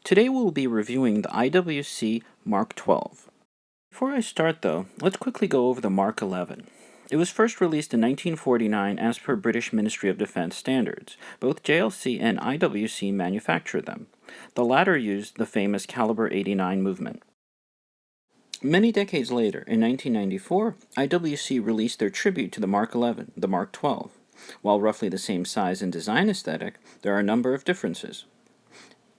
Today we'll be reviewing the IWC Mark XII. Before I start though, let's quickly go over the Mark XI. It was first released in 1949 as per British Ministry of Defence standards. Both JLC and IWC manufactured them. The latter used the famous caliber 89 movement. Many decades later, in 1994, IWC released their tribute to the Mark XI, the Mark XII. While roughly the same size and design aesthetic, there are a number of differences.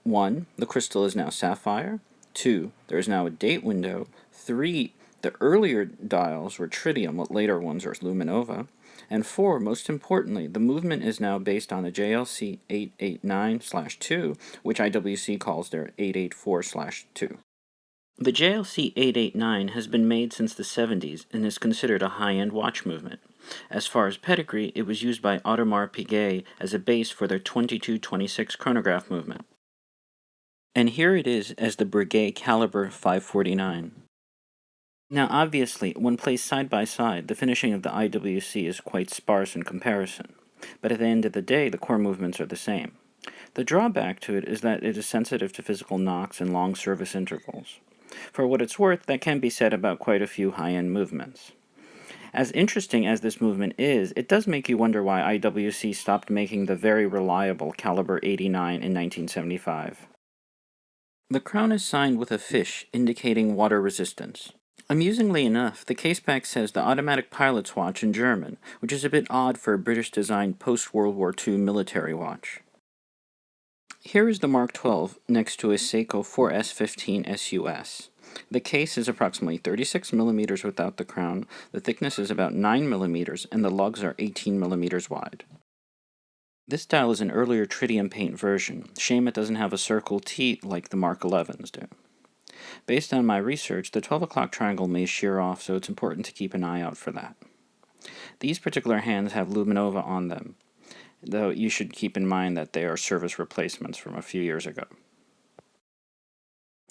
1. The crystal is now sapphire. 2. There is now a date window. 3. The earlier dials were tritium, while later ones are luminova. And 4. Most importantly, the movement is now based on the JLC 889/2, which IWC calls their 884/2. The JLC 889 has been made since the 70s and is considered a high-end watch movement. As far as pedigree, it was used by Audemars Piguet as a base for their 2226 chronograph movement. And here it is as the Breguet caliber 549. Now obviously, when placed side by side, the finishing of the IWC is quite sparse in comparison, but at the end of the day, the core movements are the same. The drawback to it is that it is sensitive to physical knocks and long service intervals. For what it's worth, that can be said about quite a few high-end movements. As interesting as this movement is, it does make you wonder why IWC stopped making the very reliable caliber 89 in 1975. The crown is signed with a fish, indicating water resistance. Amusingly enough, the caseback says the automatic pilot's watch in German, which is a bit odd for a British-designed post-World War II military watch. Here is the Mark XII next to a Seiko 4S15 SUS. The case is approximately 36 mm without the crown, the thickness is about 9 mm, and the lugs are 18 mm wide. This dial is an earlier tritium paint version. Shame it doesn't have a circle T like the Mark XIs do. Based on my research, the 12 o'clock triangle may shear off, so it's important to keep an eye out for that. These particular hands have luminova on them, though you should keep in mind that they are service replacements from a few years ago.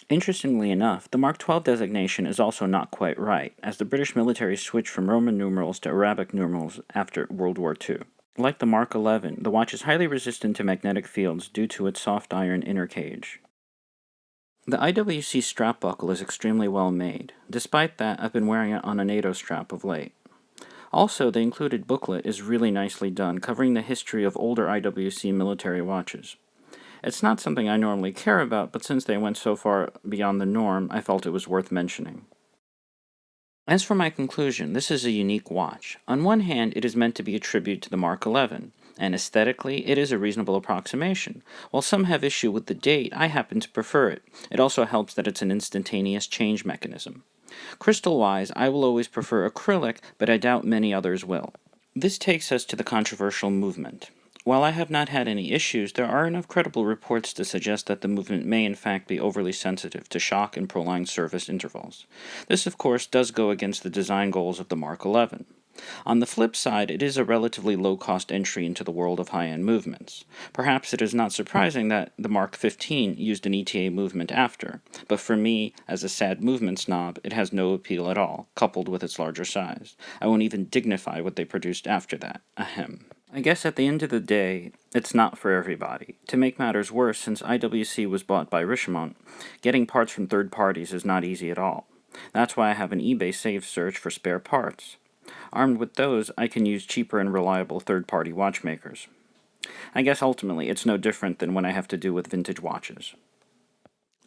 Interestingly enough, the Mark XII designation is also not quite right, as the British military switched from Roman numerals to Arabic numerals after World War II. Like the Mark XI, the watch is highly resistant to magnetic fields due to its soft iron inner cage. The IWC strap buckle is extremely well made. Despite that, I've been wearing it on a NATO strap of late. Also, the included booklet is really nicely done, covering the history of older IWC military watches. It's not something I normally care about, but since they went so far beyond the norm, I felt it was worth mentioning. As for my conclusion, this is a unique watch. On one hand, it is meant to be a tribute to the Mark XI, and aesthetically, it is a reasonable approximation. While some have issue with the date, I happen to prefer it. It also helps that it's an instantaneous change mechanism. Crystal-wise, I will always prefer acrylic, but I doubt many others will. This takes us to the controversial movement. While I have not had any issues, there are enough credible reports to suggest that the movement may in fact be overly sensitive to shock and prolonged service intervals. This, of course, does go against the design goals of the Mark XI. On the flip side, it is a relatively low-cost entry into the world of high-end movements. Perhaps it is not surprising that the Mark XV used an ETA movement after, but for me, as a sad movement snob, it has no appeal at all, coupled with its larger size. I won't even dignify what they produced after that. Ahem. I guess at the end of the day, it's not for everybody. To make matters worse, since IWC was bought by Richemont, getting parts from third parties is not easy at all. That's why I have an eBay save search for spare parts. Armed with those, I can use cheaper and reliable third-party watchmakers. I guess ultimately it's no different than when I have to do with vintage watches.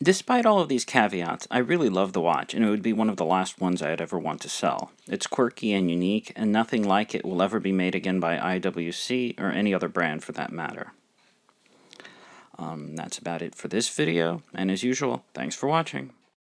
Despite all of these caveats, I really love the watch, and it would be one of the last ones I'd ever want to sell. It's quirky and unique, and nothing like it will ever be made again by IWC or any other brand for that matter. That's about it for this video, and as usual, thanks for watching.